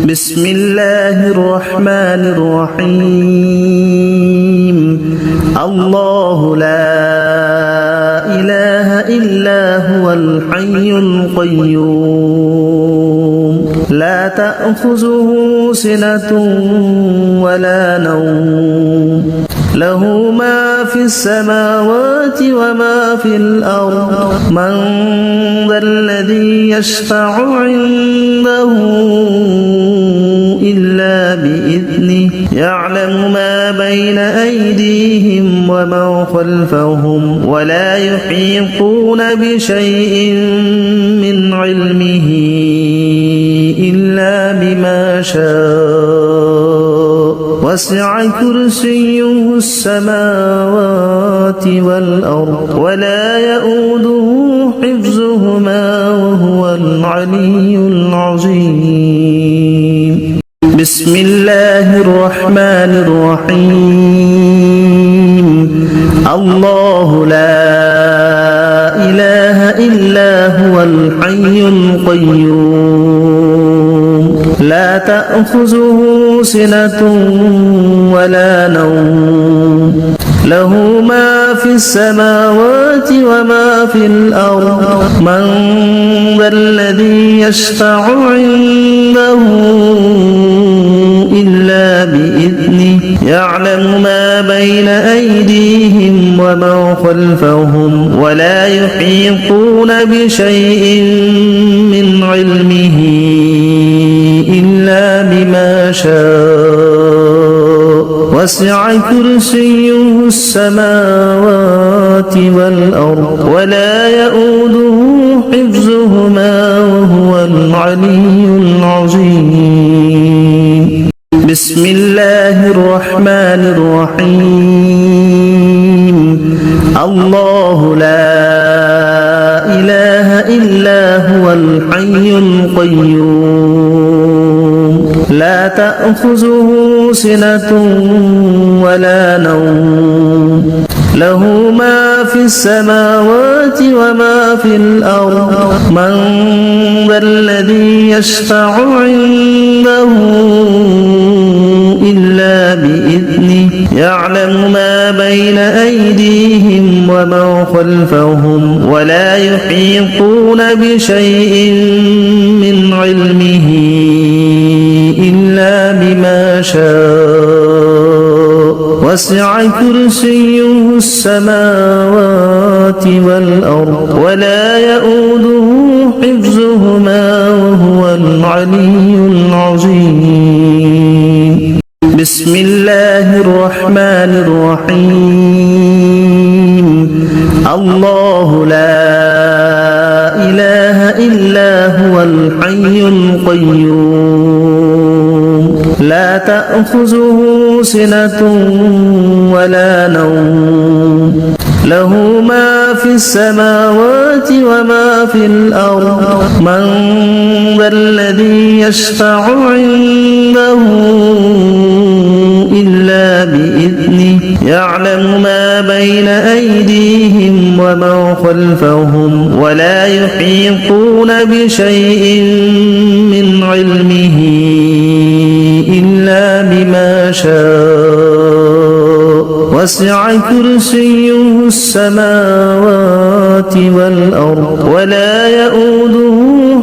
بسم الله الرحمن الرحيم الله لا إله إلا هو الحي القيوم لا تأخذه سنة ولا نوم له ما في السماوات وما في الأرض من ذا الذي يشفع عنده إلا بإذنه يعلم ما بين أيديهم وما خلفهم ولا يحيطون بشيء من علمه إلا بما شاء وسع كرسيه السماوات والأرض ولا يؤوده حفظهما وهو العلي العظيم بسم الله الرحمن الرحيم الله لا إله إلا هو الحي القيوم لا تأخذه سنة ولا نوم له ما في السماوات وما في الأرض من ذا الذي يشفع عنده إلا بإذنه يعلم ما بين أيديهم وما خلفهم ولا يحيطون بشيء من علمه إلا بما شاء وسع كرسيه السماوات والأرض ولا يؤوده حفظهما وهو العلي العظيم بسم الله الرحمن الرحيم الله لا إله إلا هو الحي القيوم لا تأخذه سنة ولا نوم له ما في السماوات وما في الأرض من ذا الذي يشفع عنده إلا بإذنه يعلم ما بين أيديهم وما خلفهم ولا يحيطون بشيء من علمه إلا بما شاء وسع كرسيه السماوات والأرض ولا يؤوده حفظهما وهو العلي العظيم بسم الله الرحمن الرحيم الله لا إله إلا هو الحي القيوم لا تأخذه سنة ولا نوم له ما في السماوات وما في الأرض من ذا الذي يشفع عنده إلا بإذنه يعلم ما بين أيديهم وما خلفهم ولا يحيطون بشيء من علمه إلا بما شاء وسع كرسيه السماوات والأرض ولا يؤوده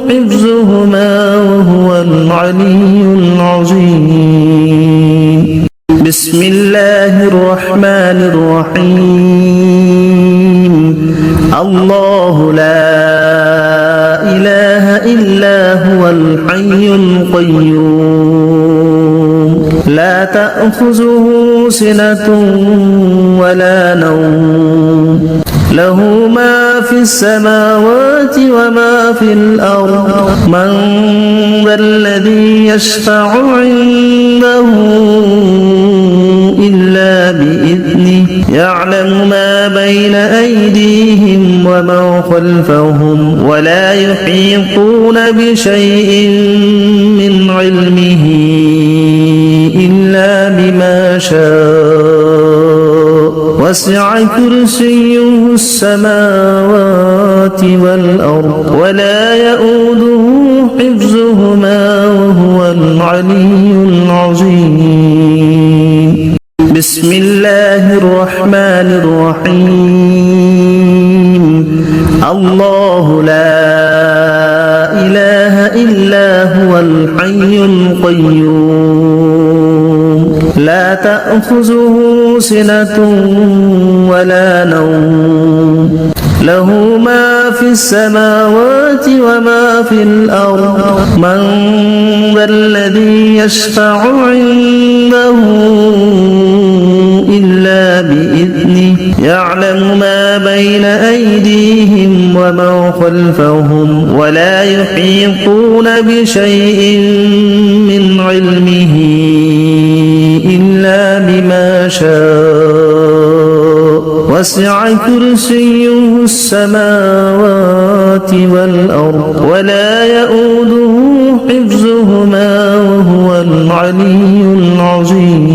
حفظهما وهو العلي العظيم بسم الله الرحمن الرحيم الله لا إله إلا هو الحي القيوم لا تأخذه سنة ولا نوم له ما في السماوات وما في الأرض من ذا الذي يشفع عنده إلا بإذنه يعلم ما بين أيديهم وما خلفهم ولا يحيطون بشيء من علمه إلا بما شاء وسع كرسيه السماوات والأرض ولا يؤوده حفظهما وهو العلي العظيم. بسم الله الرحمن الرحيم. الله لا إله إلا هو الحي القيوم لا تأخذه سنة ولا نوم له ما في السماوات وما في الأرض من ذا الذي يشفع عنده إلا بإذنه يعلم ما بين أيديهم وما خلفهم ولا يحيطون بشيء من علمه إلا بما شاء وسع كرسيه السماوات والأرض ولا يؤوده حفظهما وهو العلي العظيم.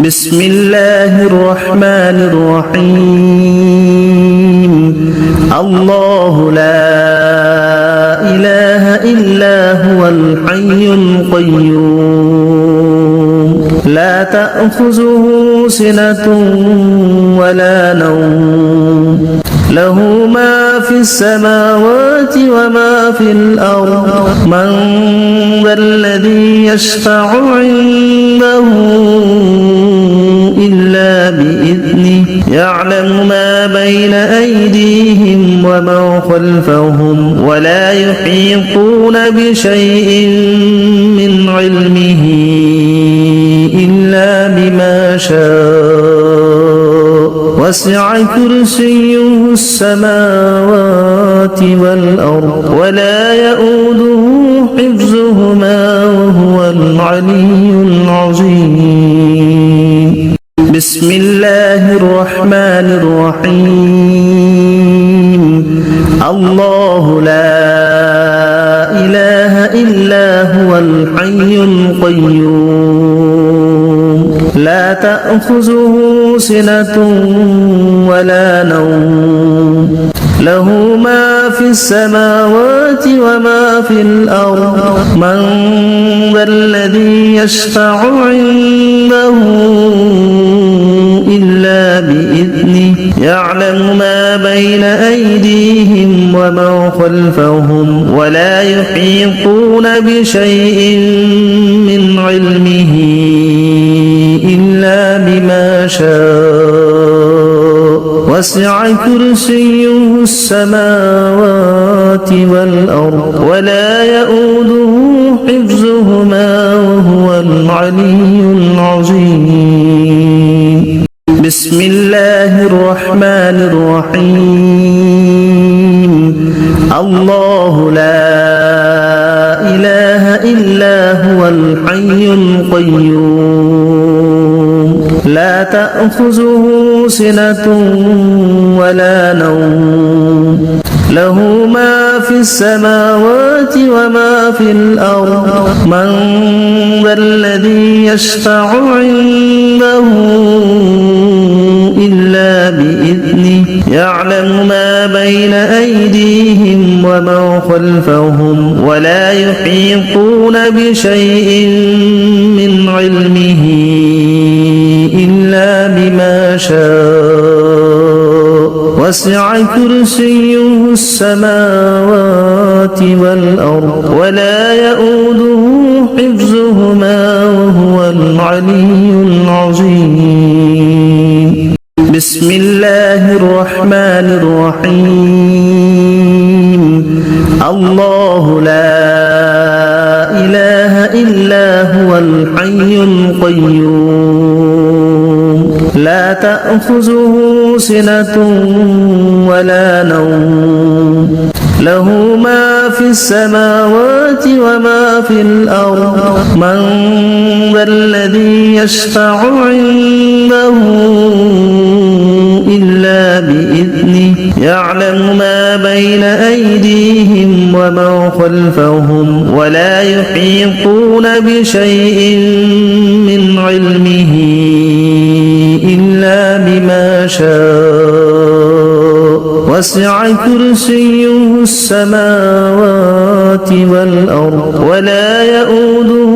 بسم الله الرحمن الرحيم. الله لا إله إلا هو الحي القيوم لا تأخذه سنة ولا نوم له ما في السماوات وما في الأرض من ذا الذي يشفع عنده إلا بإذنه يعلم ما بين أيديهم وما خلفهم ولا يحيطون بشيء من علمه إلا بما شاء وسع كرسيه السماوات والأرض ولا يؤوده حفظهما وهو العلي العظيم. بسم الله الرحمن الرحيم. الله لا إله إلا هو الحي القيوم لا تأخذه سنة ولا نوم له ما في السماوات وما في الأرض من ذا الذي يشفع عنده إلا بإذنه يعلم ما بين أيديهم وما خلفهم ولا يحيطون بشيء من علمه إلا بما شاء وسع كرسيه السماوات والأرض ولا يؤوده حفظهما وهو العلي العظيم. بسم الله الرحمن الرحيم. الله لا إله إلا هو الحي القيوم لا تأخذه سنة ولا نوم له ما في السماوات وما في الأرض من ذا الذي يشفع عنده إلا بإذنه يعلم ما بين أيديهم وما خلفهم ولا يحيطون بشيء من علمه إلا بما شاء وسع كرسيه السماوات والأرض ولا يؤوده حفظهما وهو العلي العظيم. بسم الله الرحمن الرحيم. الله لا إله إلا هو الحي القيوم لا تأخذه سنة ولا نوم له ما في السماوات وما في الأرض من ذا الذي يشفع عنده إلا بإذنه يعلم ما بين أيديهم وما خلفهم ولا يحيطون بشيء من علمه إلا بما شاء وسع كرسيه السماوات والأرض ولا يؤوده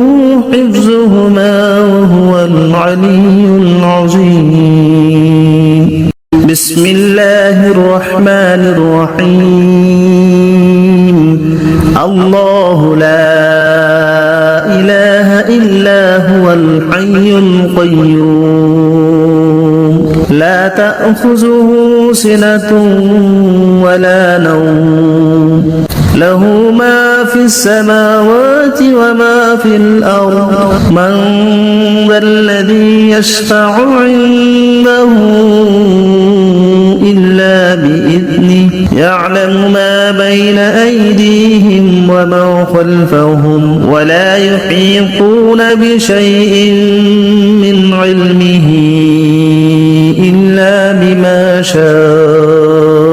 حفظهما وهو العلي العظيم بسم الله الرحمن الرحيم الله لا إله إلا هو الحي القيوم لا تأخذه سنة ولا نوم له ما في السماوات وما في الأرض من ذا الذي يشفع عنده إلا بإذنه يعلم ما بين أيديهم وما خلفهم ولا يحيطون بشيء من علمه إلا بما شاء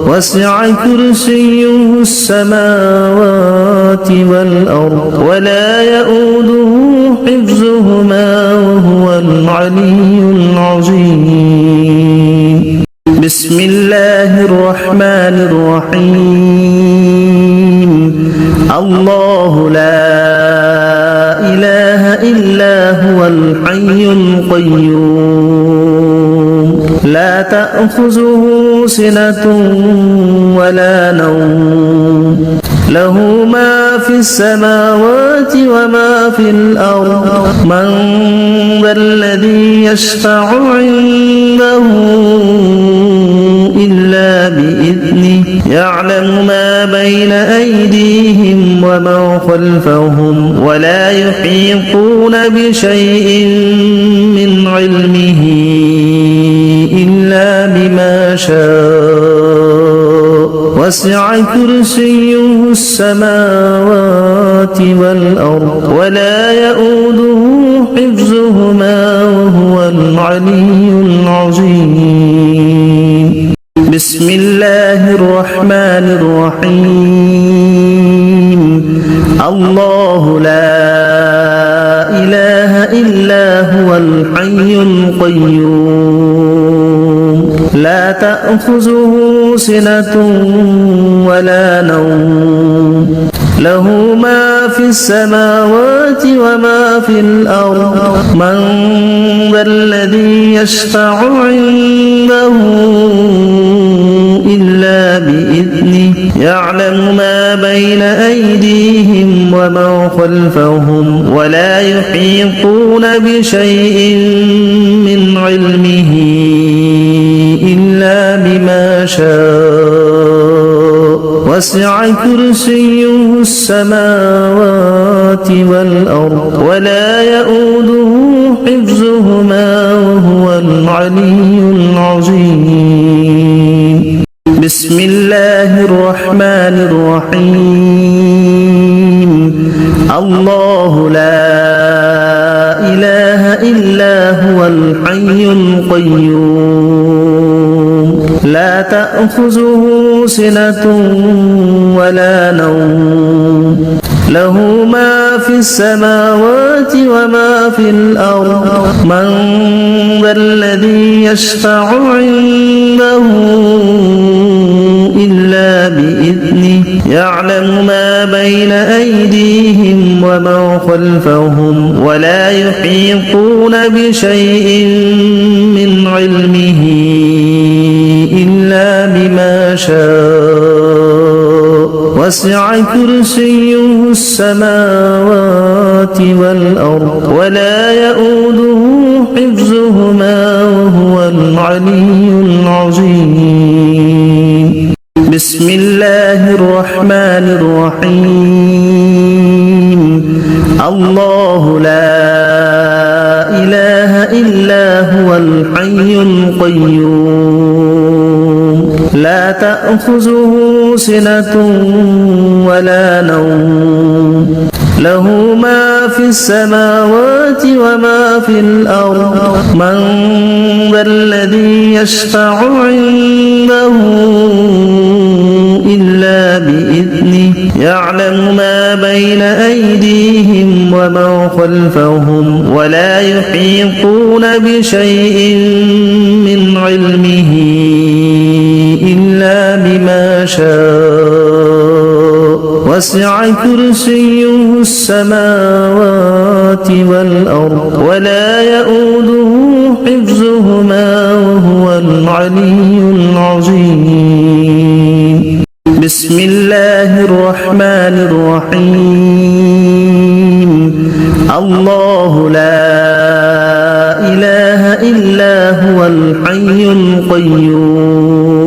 وسع كرسيه السماوات والأرض ولا يؤوده حفظهما وهو العلي العظيم بسم الله الرحمن الرحيم الله لا إله إلا هو الحي القيوم لا تأخذه سنة ولا نوم له ما في السماوات وما في الأرض من ذا الذي يشفع عنده إلا بإذنه يعلم ما بين أيديهم وما خلفهم ولا يحيطون بشيء من علمه إلا بما شاء وسع كرسيه السماوات والأرض ولا يؤوده حفظهما وهو العلي العظيم بسم الله الرحمن الرحيم الله لا إله إلا هو الحي القيوم لا تأخذه سنة ولا نوم له ما في السماوات وما في الأرض من ذا الذي يشفع عنده إلا بإذنه يعلم ما بين أيديهم وما خلفهم ولا يحيطون بشيء من علمه إلا بما شاء وسع كرسيه السماوات والأرض ولا يؤوده حفظهما وهو العلي العظيم بسم الله الرحمن الرحيم الله لا إله إلا هو الحي القيوم لا تأخذه سنة ولا نوم له ما في السماوات وما في الأرض من ذا الذي يشفع عنده إلا بإذنه يعلم ما بين أيديهم وما خلفهم ولا يحيطون بشيء من علمه إلا بما شاء وسع كرسيه السماوات والأرض ولا يؤوده حفظهما وهو العلي العظيم بسم الله الرحمن الرحيم الله لا إله إلا هو الحي القيوم لا تأخذه سنة ولا نوم له ما في السماوات وما في الأرض من ذا الذي يشفع عنده إلا بإذنه يعلم ما بين أيديهم وما خلفهم ولا يحيطون بشيء من علمه إلا بما شاء وسع كرسيه السماوات والأرض ولا يؤوده حفظهما وهو العلي العظيم بسم الله الرحمن الرحيم الله لا إله إلا هو الحي القيوم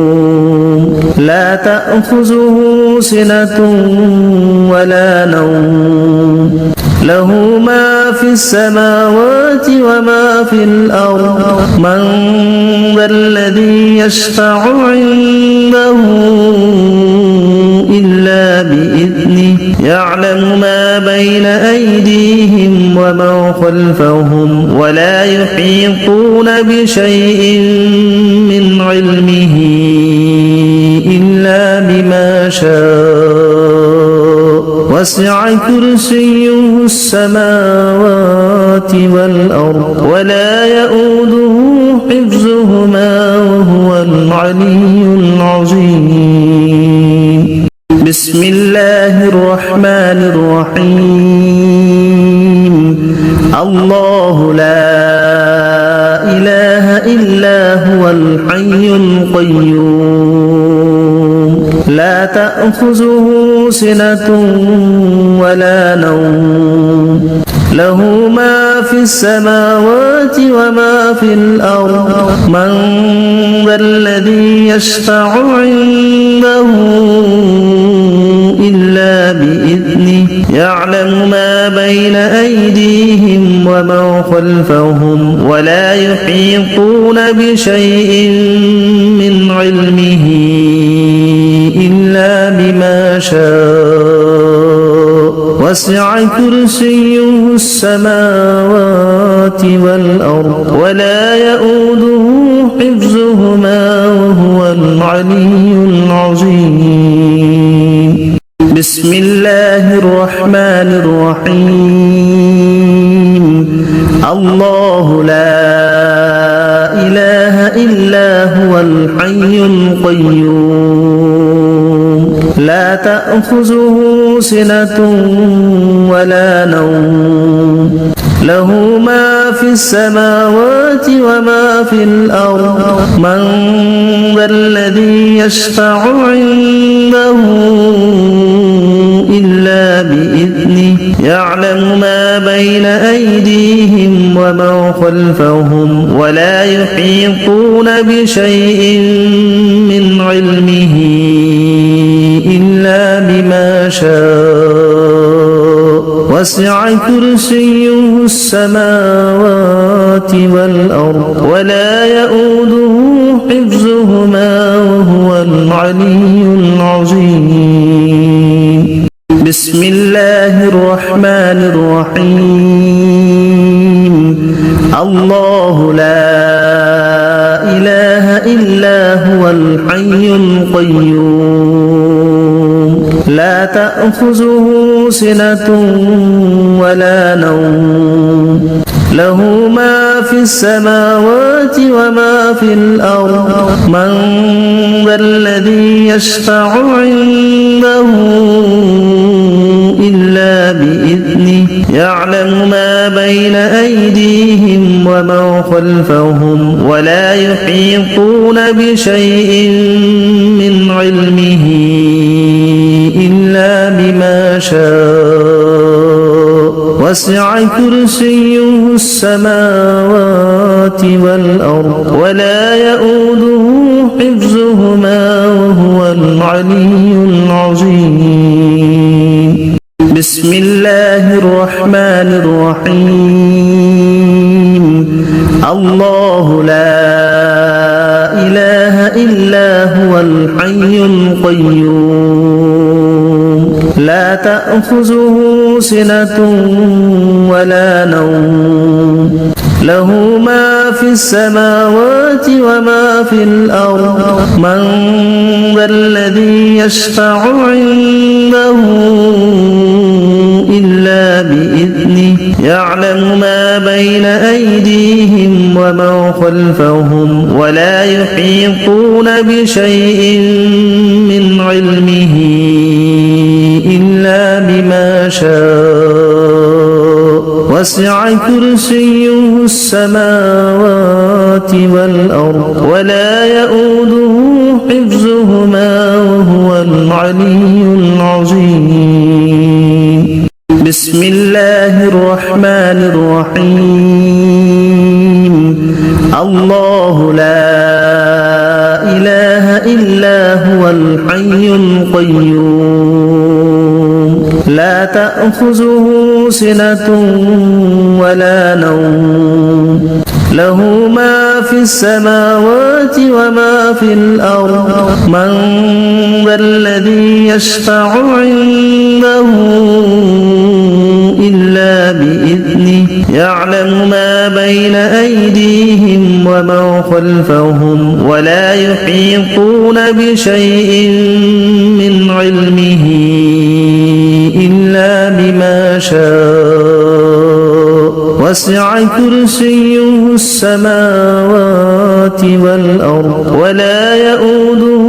لا تأخذه سنة ولا نوم له ما في السماوات وما في الأرض من ذا الذي يشفع عنده إلا بإذنه يعلم ما بين أيديهم وما خلفهم ولا يحيطون بشيء من علمه إلا بما شاء وسع كرسيه السماوات والأرض ولا يؤوده حفظهما وهو العلي العظيم بسم الله الرحمن الرحيم الله لا إله إلا هو الحي القيوم لا تأخذه سنة ولا نوم له ما في السماوات وما في الأرض من ذا الذي يشفع عنده إلا بإذنه يعلم ما بين أيديهم وما خلفهم ولا يحيطون بشيء من علمه إلا بما شاء وسع كرسيه السماوات والأرض ولا يؤوده حفظهما وهو العلي العظيم بسم الله الرحمن الرحيم الله لا إله إلا هو الحي القيوم لا تأخذه سنة ولا نوم له ما في السماوات وما في الأرض من ذا الذي يشفع عنده إلا بإذنه يعلم ما بين أيديهم وما خلفهم ولا يحيطون بشيء من علمه إلا بما شاء وسع كرسيه السماوات والأرض ولا يؤوده حفظهما وهو العلي العظيم بسم الله الرحمن الرحيم الله لا إله إلا هو الحي القيوم لا تأخذه سنة ولا نوم له ما في السماوات وما في الأرض من ذا الذي يشفع عنده إلا بإذنه يعلم ما بين أيديهم وما خلفهم ولا يحيطون بشيء من علمه إلا بما شاء وسع كرسيه السماوات والأرض ولا يؤوده حفظهما وهو العلي العظيم بسم الله الرحمن الرحيم الله لا إله إلا هو الحي القيوم لا تأخذه سنة ولا نوم له ما في السماوات وما في الأرض من ذا الذي يشفع عنده إلا بإذنه يعلم ما بين أيديهم وما خلفهم ولا يحيطون بشيء من علمه إلا وسع كرسيه السماوات والأرض ولا يؤوده حفظهما وهو العلي العظيم بسم الله الرحمن الرحيم الله لا إله إلا هو الحي القيوم لا تأخذه سنة ولا نوم له ما في السماوات وما في الأرض من ذا الذي يشفع عنده إلا بإذنه يعلم ما بين أيديهم وما خلفهم ولا يحيطون بشيء من علمه إلا بما شاء وسع كرسيه السماوات والأرض ولا يؤوده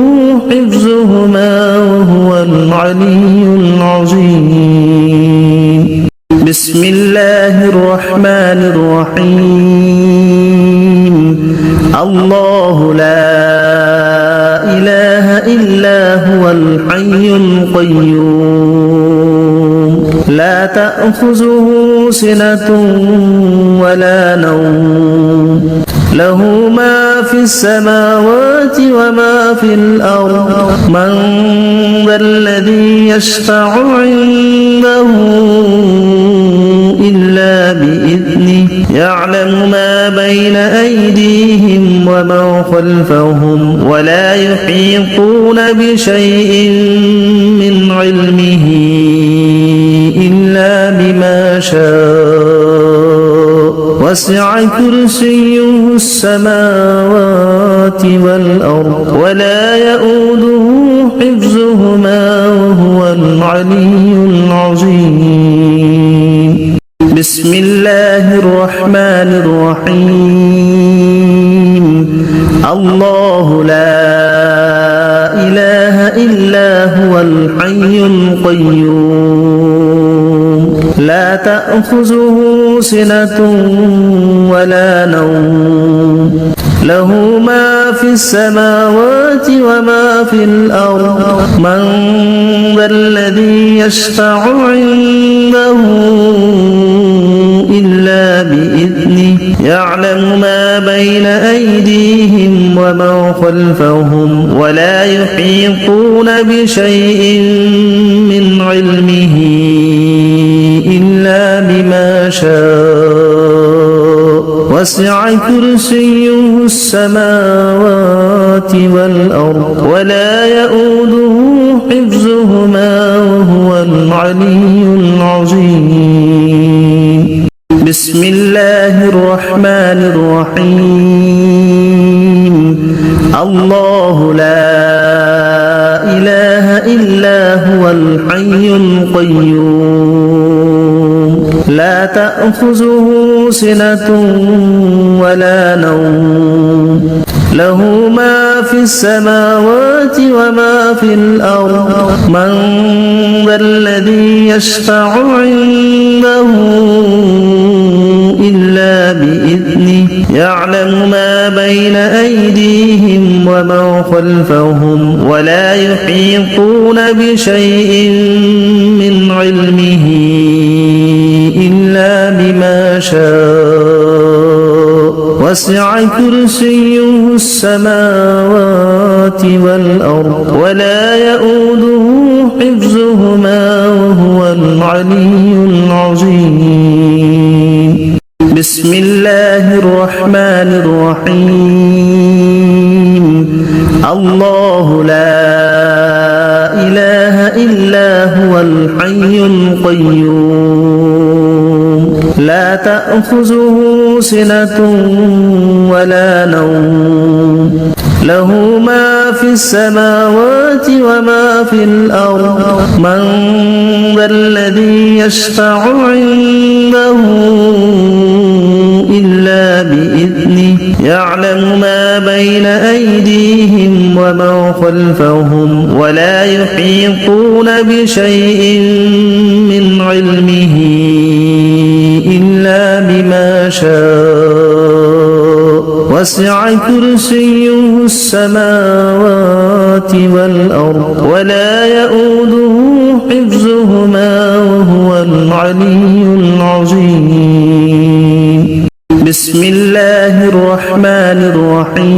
حفظهما وهو العلي العظيم بسم الله الرحمن الرحيم الله لا إله إلا هو الحي القيوم لا تأخذه سنة ولا نوم له ما في السماوات وما في الأرض من ذا الذي يشفع عنده إلا بإذنه يعلم ما بين أيديهم وما خلفهم ولا يحيطون بشيء من علمه إلا بما شاء وسع كرسيه السماوات والأرض ولا يؤوده حفظهما وهو العلي العظيم بسم الله الرحمن الرحيم الله لا إله إلا هو الحي القيوم لا تأخذه سنة ولا نوم له ما في السماوات وما في الأرض من ذا الذي يشفع عنده إلا بإذنه يعلم ما بين أيديهم وما خلفهم ولا يحيطون بشيء من علمه إلا بما شاء وسع كرسيه السماوات والأرض ولا يؤوده حفظهما وهو العلي العظيم بسم الله الرحمن الرحيم الله لا إله إلا هو الحي القيوم لا تأخذه سنة ولا نوم له ما في السماوات وما في الأرض من ذا الذي يشفع عنده إلا بإذنه يعلم ما بين أيديهم وما خلفهم ولا يحيطون بشيء من علمه إلا بما شاء وسع كرسيه السماوات والأرض ولا يؤوده حفظهما وهو العلي العظيم بسم الله الرحمن الرحيم الله لا إله إلا هو الحي القيوم لا تأخذه سنة ولا نوم له ما في السماوات وما في الأرض من ذا الذي يشفع عنده إلا بإذنه يعلم ما بين أيديهم وما خلفهم ولا يحيطون بشيء من علمه إلا وسع كرسيه السماوات والأرض ولا يؤوده حفظهما وهو العلي العظيم بسم الله الرحمن الرحيم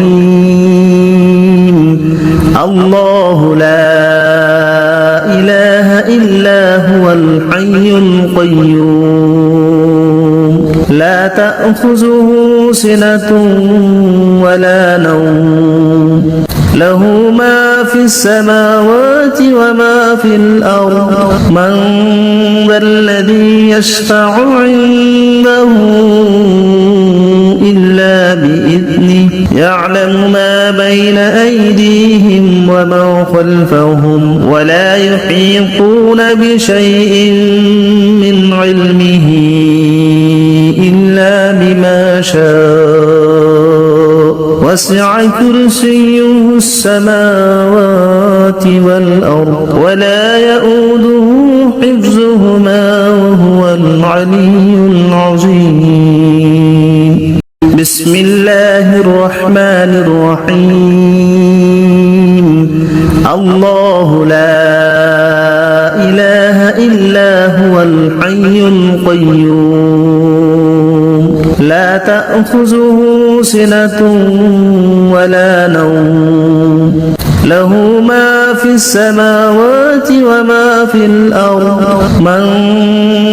الله لا إله إلا هو الحي القيوم لا تأخذه سنة ولا نوم له ما في السماوات وما في الأرض من ذا الذي يشفع عنده إلا بإذنه يعلم ما بين أيديهم وما خلفهم ولا يحيطون بشيء من علمه إلا بما شاء وسع كرسيه السماوات والأرض ولا يؤوده حفظهما وهو العلي العظيم بسم الله الرحمن الرحيم الله لا إله إلا هو الحي القيوم لا تأخذه سنة ولا نوم له ما في السماوات وما في الأرض من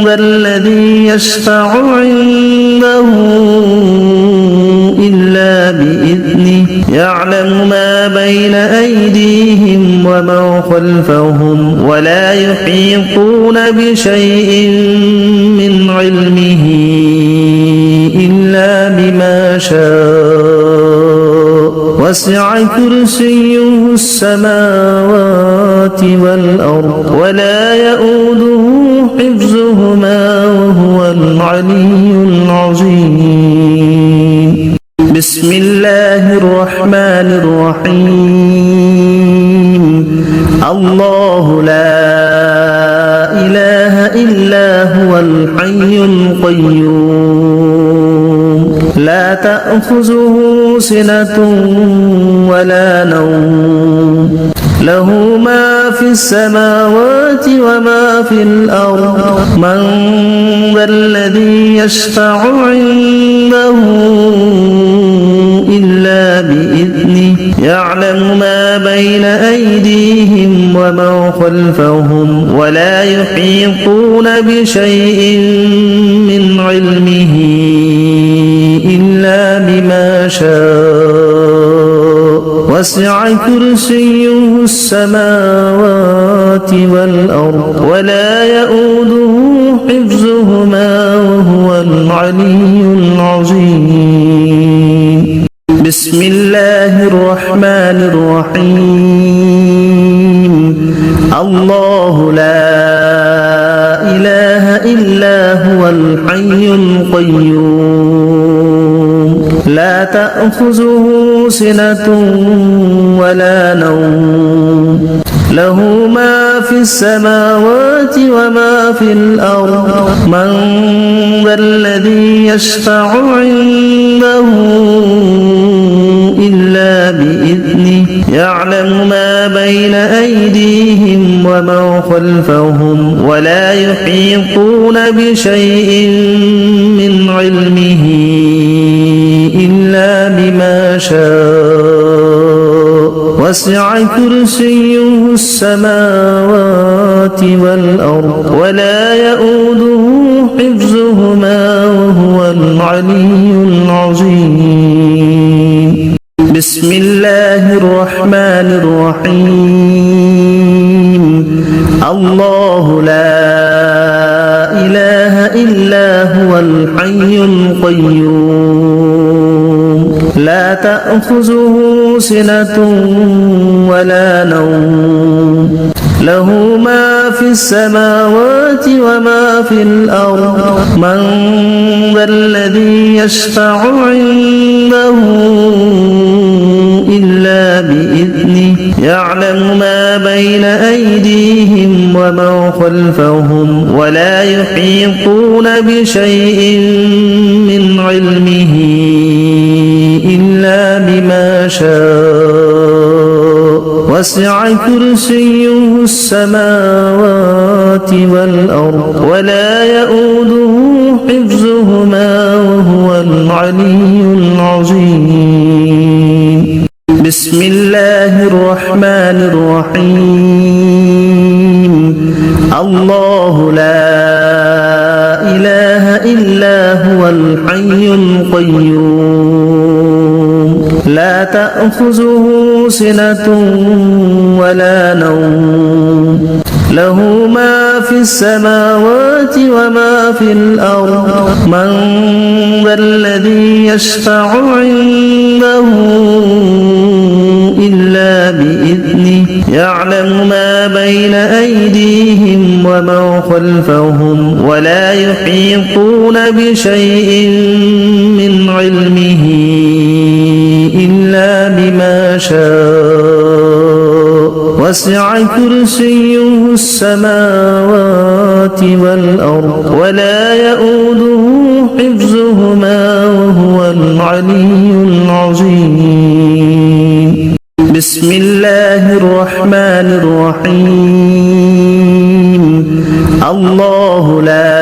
ذا الذي يشفع عنده إلا بإذنه يعلم ما بين أيديهم وما خلفهم ولا يحيطون بشيء من علمه إلا بما شاء وسع كرسيه السماوات والأرض ولا يؤوده حفظهما وهو العلي العظيم بسم الله الرحمن الرحيم الله لا إله إلا هو الحي القيوم لا تأخذه سنة ولا نوم له ما في السماوات وما في الأرض من ذا الذي يشفع عنده إلا بإذنه يعلم ما بين أيديهم وما خلفهم ولا يحيطون بشيء من علمه إلا بما شاء وسع كرسيه السماوات والأرض ولا يؤوده حفظهما وهو العلي العظيم بسم الله الرحمن الرحيم الله لا إله إلا هو الحي القيوم لا تأخذه سنة ولا نوم له ما في السماوات وما في الأرض من ذا الذي يشفع عنده إلا بإذنه يعلم ما بين أيديهم وما خلفهم ولا يحيطون بشيء من علمه إلا بما شاء وسع كرسيه السماوات والأرض ولا يؤوده حفظهما وهو العلي العظيم بسم الله الرحمن الرحيم الله لا إله إلا هو الحي القيوم لا تأخذه سنة ولا نوم له ما في السماوات وما في الأرض من ذا الذي يشفع عنده إلا بإذنه يعلم ما بين أيديهم وما خلفهم ولا يحيطون بشيء من علمه إلا بما شاء وسع كرسيه السماوات والأرض ولا يؤوده حفظهما وهو العلي العظيم بسم الله الرحمن الرحيم الله لا إله إلا هو الحي القيوم لا تأخذه سنة ولا نوم له ما في السماوات وما في الأرض من ذا الذي يشفع عنده إلا بإذنه يعلم ما بين أيديهم وما خلفهم ولا يحيطون بشيء من علمه إلا شاء وسع كرسيه السماوات والأرض ولا يؤوده حفظهما وهو العلي العظيم بسم الله الرحمن الرحيم الله لا إله إلا هو الحي القيوم لا تأخذه سنة ولا نوم له ما في السماوات وما في الأرض من ذا الذي يشفع عنده إلا بإذنه يعلم ما بين أيديهم وما خلفهم ولا يحيطون بشيء من علمه إلا بما شاء وسع كرسيه السماوات والأرض ولا يؤوده حفظهما وهو العلي العظيم بسم الله الرحمن الرحيم الله لا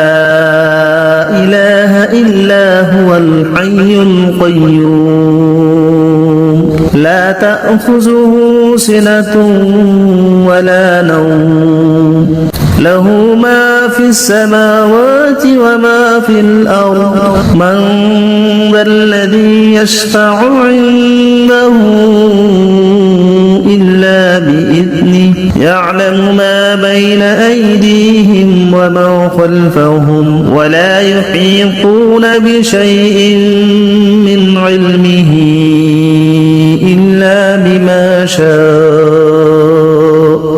إله إلا هو الحي القيوم لا تأخذه سنة ولا نوم له ما في السماوات وما في الأرض من ذا الذي يشفع عنده إلا بإذنه يعلم ما بين أيديهم وما خلفهم ولا يحيطون بشيء من علمه إلا بما شاء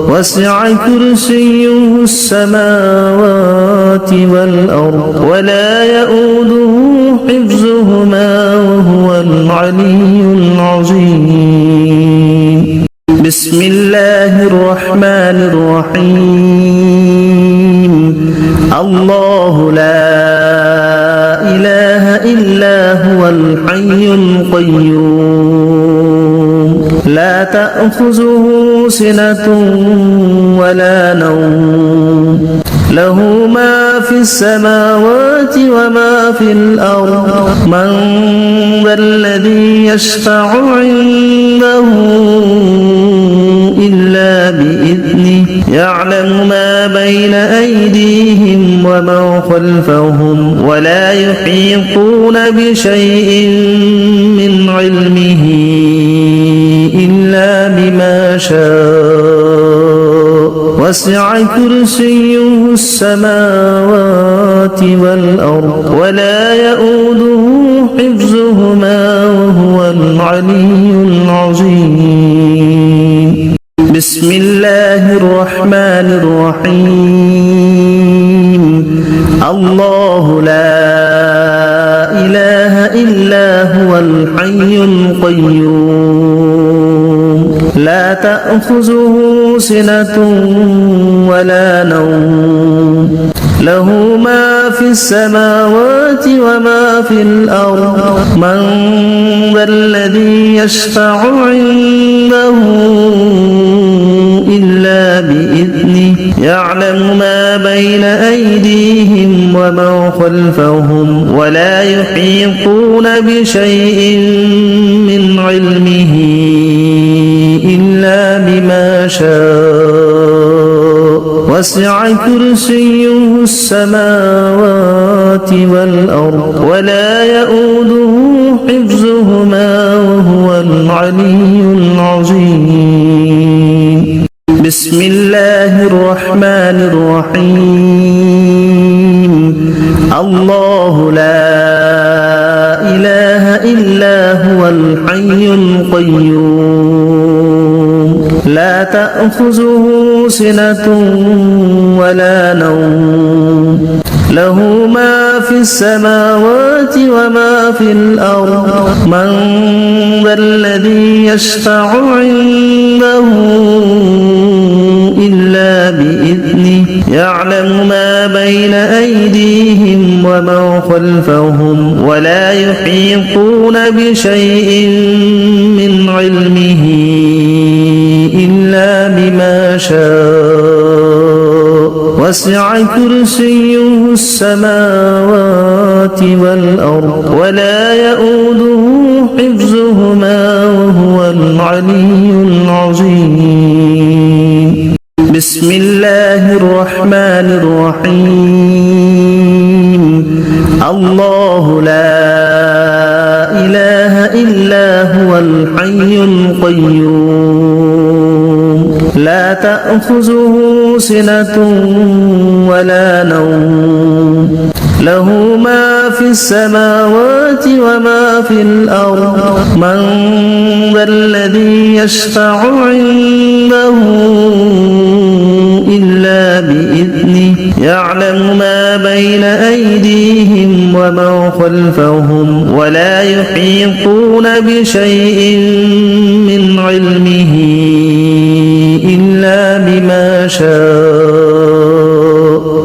وسع كرسيه السماوات والأرض ولا يؤوده حفظهما وهو العلي العظيم بسم الله الرحمن الرحيم الله لا إله إلا هو الحي القيوم لا تأخذه سنة ولا نوم له ما في السماوات وما في الأرض من ذا الذي يشفع عنده إلا بإذنه يعلم ما بين أيديهم وما خلفهم ولا يحيطون بشيء من علمه إلا بما شاء وسع كرسيه السماوات والأرض ولا يؤوده حفظهما وهو العلي العظيم بسم الله الرحمن الرحيم الله لا إله إلا هو الحي القيوم لا تأخذه سنة ولا نوم له ما في السماوات وما في الأرض من ذا الذي يشفع عنده إلا بإذنه يعلم ما بين أيديهم وما خلفهم ولا يحيطون بشيء من علمه إلا بما شاء وسع كرسيه السماوات والأرض ولا يؤوده حفظهما وهو العلي العظيم بسم الله الرحمن الرحيم الله لا إله إلا هو الحي القيوم لا تأخذه سنة ولا نوم له ما في السماوات وما في الأرض من ذا الذي يشفع عنده إلا بإذنه يعلم ما بين أيديهم وما خلفهم ولا يحيطون بشيء من علمه إلا بما شاء وسع كرسيه السماوات والأرض ولا يؤوده حفظهما وهو العلي العظيم بسم الله الرحمن الرحيم الله لا إله إلا هو الحي القيوم لا تأخذه سنة ولا نوم له ما في السماوات وما في الأرض من ذا الذي يشفع عنده إلا بإذنه يعلم ما بين أيديهم وما خلفهم ولا يحيطون بشيء من علمه إلا بما شاء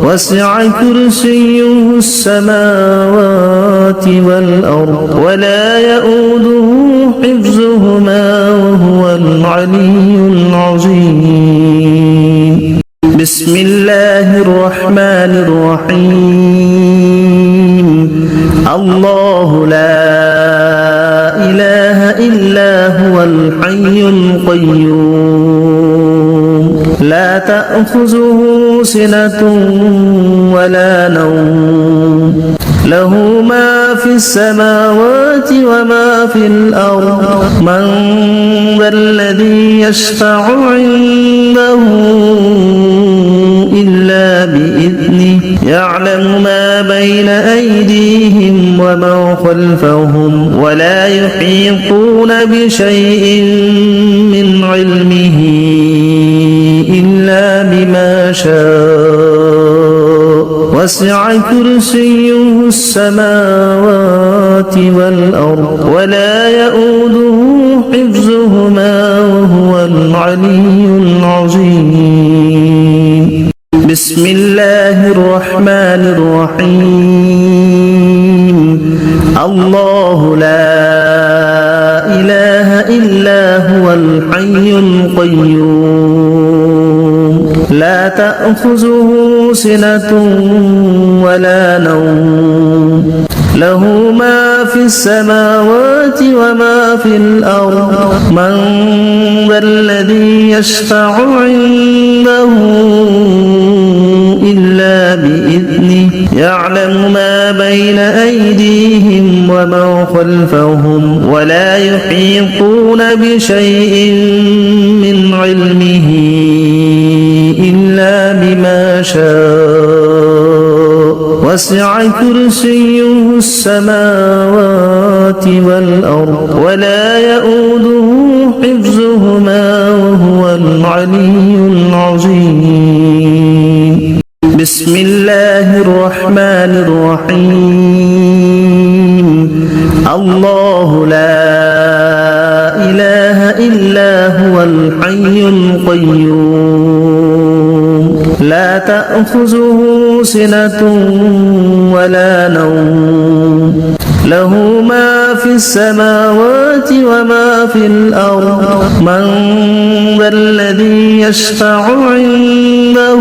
وسع كرسيه السماوات والأرض ولا يؤوده حفظهما وهو العلي العظيم بسم الله الرحمن الرحيم الله لا إله إلا هو الحي القيوم لا تأخذه سنة ولا نوم له ما في السماوات وما في الأرض من ذا الذي يشفع عنده إلا بإذنه يعلم ما بين أيديهم وما خلفهم ولا يحيطون بشيء من علمه إلا بما شاء وسع كرسيه السماوات والأرض ولا يؤوده حفظهما وهو العلي العظيم بسم الله الرحمن الرحيم الله لا إله إلا هو الحي القيوم لا تأخذه سنة ولا نوم له ما في السماوات وما في الأرض من ذا الذي يشفع عنده إلا بإذنه يعلم ما بين أيديهم وما خلفهم ولا يحيطون بشيء من علمه إلا بما شاء وسع كرسيه السماوات والأرض ولا يؤوده حفظهما وهو العلي العظيم بسم الله الرحمن الرحيم الله لا إله إلا هو الحي القيوم لا تأخذه سنة ولا نوم له ما في السماوات وما في الأرض من ذا الذي يشفع عنده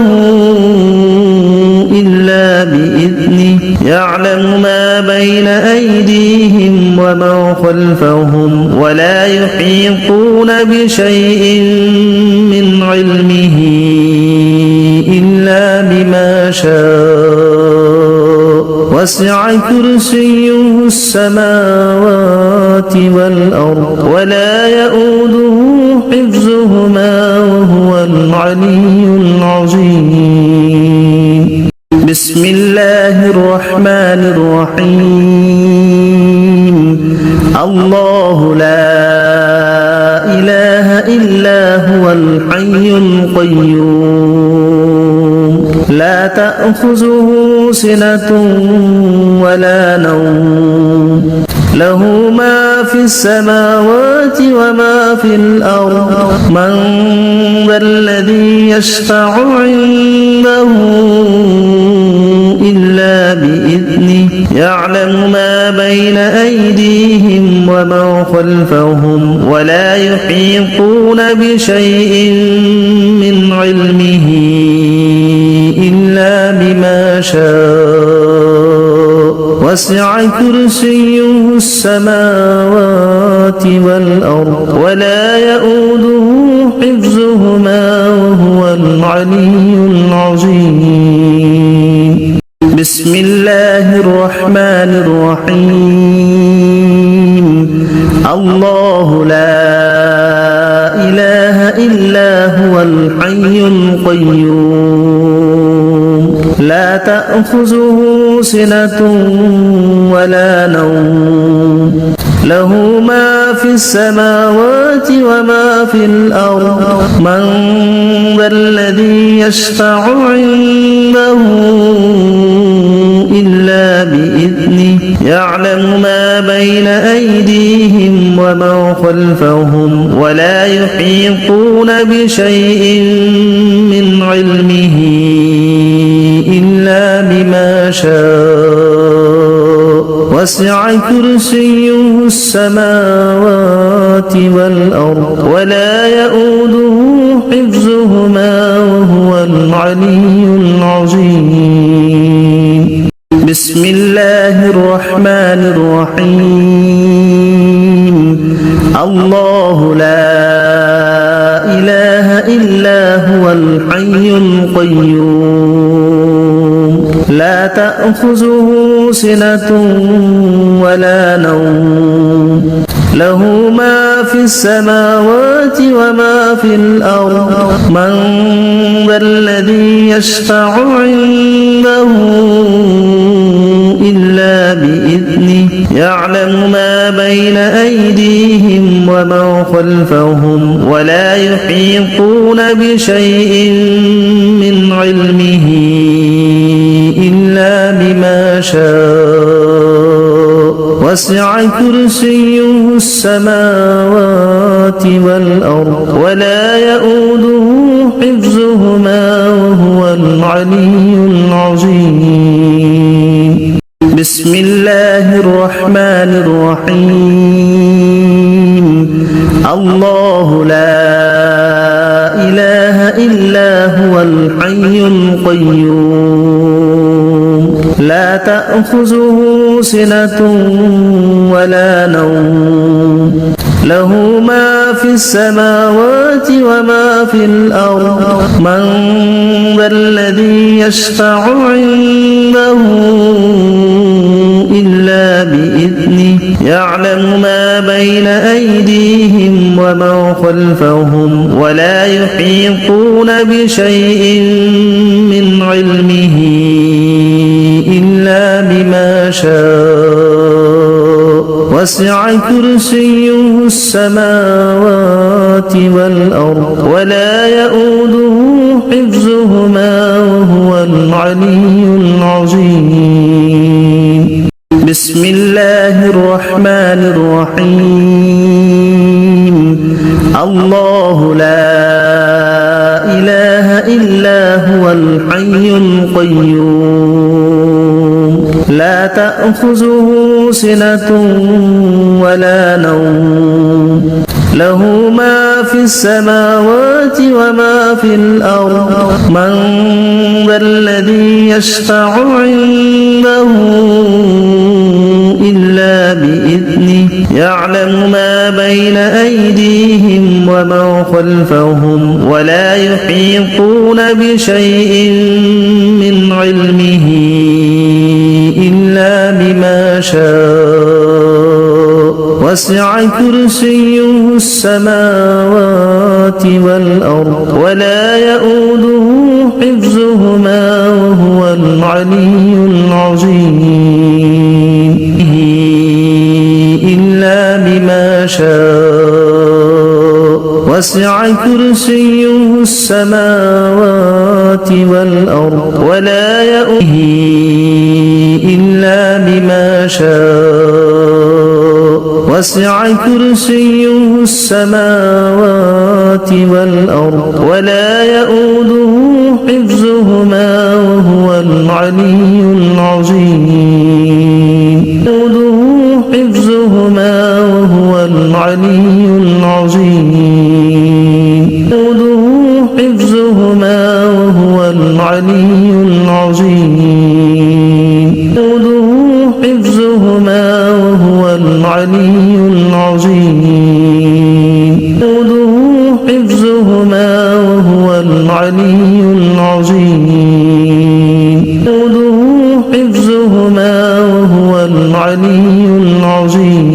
إلا بإذنه يعلم ما بين أيديهم وما خلفهم ولا يحيطون بشيء من علمه إلا بما شاء وسع كرسيه السماوات والأرض ولا يؤوده حفظهما وهو العلي العظيم بسم الله الرحمن الرحيم الله لا إله إلا هو الحي القيوم لا تأخذه سنة ولا نوم له ما في السماوات وما في الأرض من ذا الذي يشفع عنده إلا بإذنه يعلم ما بين أيديهم وما خلفهم ولا يحيطون بشيء من علمه إلا بما شاء وسع كرسيه السماوات والأرض ولا يؤوده حفظهما وهو العلي العظيم بسم الله الرحمن الرحيم الله لا إله إلا هو الحي القيوم لا تأخذه سنة ولا نوم له ما في السماوات وما في الأرض من ذا الذي يشفع عنده إلا بإذنه يعلم ما بين أيديهم وما خلفهم ولا يحيطون بشيء من علمه إلا بما شاء وسع كرسيه السماوات والأرض ولا يؤوده حفظهما وهو العلي العظيم بسم الله الرحمن الرحيم الله لا إله إلا هو الحي القيوم لا تأخذه سنة ولا نوم له ما في السماوات وما في الأرض من ذا الذي يشفع عنده إلا بإذنه يعلم ما بين أيديهم وما خلفهم ولا يحيطون بشيء من علمه إلا بما شاء وسع كرسيه السماوات والأرض ولا يؤوده حفظهما وهو العلي العظيم بسم الله الرحمن الرحيم الله لا إله إلا هو الحي القيوم لا تأخذه سنة ولا نوم له ما في السماوات وما في الأرض من ذا الذي يشفع عنده إلا بإذنه يعلم ما بين أيديهم وما خلفهم ولا يحيطون بشيء من علمه إلا بما شاء وسع كرسيه السماوات والأرض ولا يؤوده حفظهما وهو العلي العظيم بسم الله الرحمن الرحيم الله لا إله إلا هو الحي القيوم لا تأخذه سنة ولا نوم له ما في السماوات وما في الأرض من ذا الذي يشفع عنده إلا بإذنه يعلم ما بين أيديهم وما خلفهم ولا يحيطون بشيء من علمه إلا بما شاء وسع كرسيه السماوات والأرض ولا يؤوده حفظهما وهو العلي العظيم إلا بما شاء وسع كرسيه السماوات والأرض ولا يؤوده إلا بما شاء وسع كرسيه السماوات والأرض ولا يؤوده حفظهما وهو العلي العظيم العلي العظيم جوده حفظهما وهو العلي العظيم جوده حفظهما وهو العلي العظيم جوده حفظهما وهو العلي العظيم